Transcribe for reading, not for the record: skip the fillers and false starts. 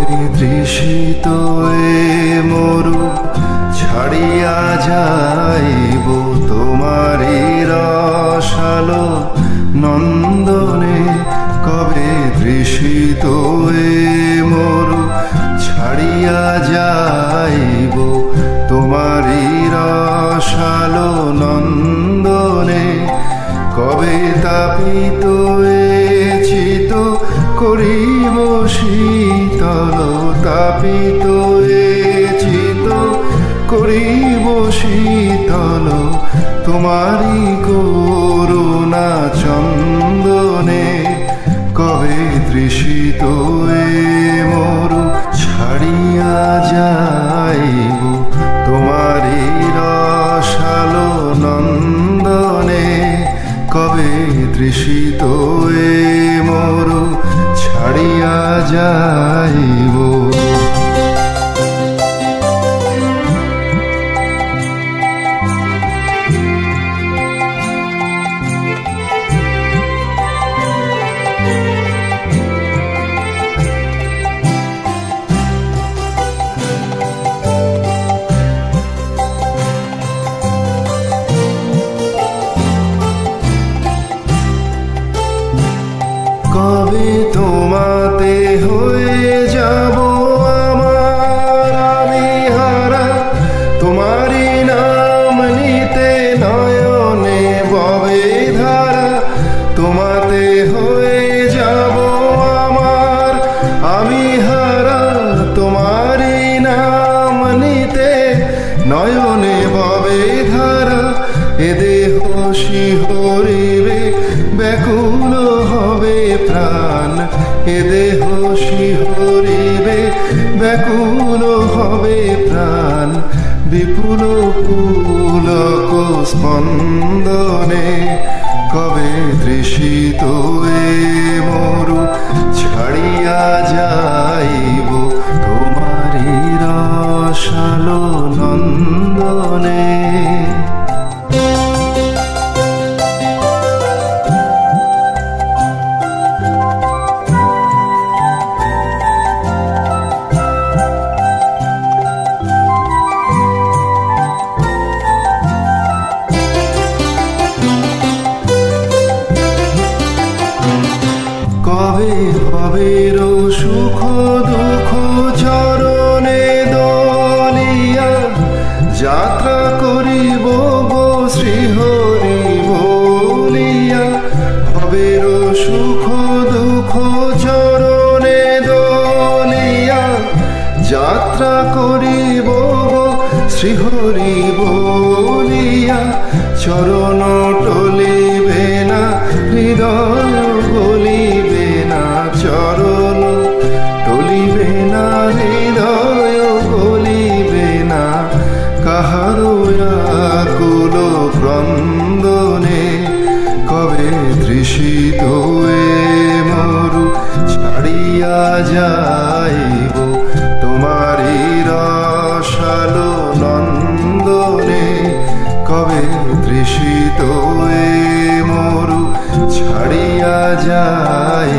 কবে তৃষিত এ মরু ছাড়িয়া যাইব তোমারি রসালো নন্দনে। কবে তৃষিত এ মরু ছাড়িয়া যাইব তোমারি রসালো নন্দনে। কবে তাপিত এ চিত করিব শীতল, তাপিত এ চিত করিব শীতল তোমারি করুণা চন্দনে। কবে তৃষিত এ মরু ছাড়িয়া যাইব তোমারি রসালো নন্দনে। কবে তৃষিত এ মরু ছাড়িয়া যাইব। কবে তোমাতে হয়ে যাব আমার আমি হারা, তোমারি নাম নিতে নয়নে ববে ধারা। তোমাতে হয়ে যাব আমার আমি হারা, তোমারি নাম নিতে নয়নে ববে ধারা। এ দেহ শিহরিবে ব্যাকুল হবে প্রাণ, এ দেহ শিহরিবে ব্যাকুল হবে প্রাণ। বিপুল পুলক স্পন্দনে কবে তৃষিত এ মরু ছাড়িয়া যাইব তোমারি রসালো নন্দনে। কবে ভবের সুখ দুঃখ চরণে দলিয়া যাত্রা করিব গো শ্রীহরি বলিয়া। ভবের সুখ দুঃখ চরণে দলিয়া যাত্রা করিব গো শ্রীহরি বলিয়া। চরণ টলিবে না হৃদয় গলিবে না, চরণ টলিবে না হৃদয় গলিবে না। কাহারো আকুল ক্রন্দনে কবে তৃষিত এ মরু ছাড়িয়া যাইব তোমারি রসালো নন্দনে। কবে তৃষিত এ মরু ছাড়িয়া যাই।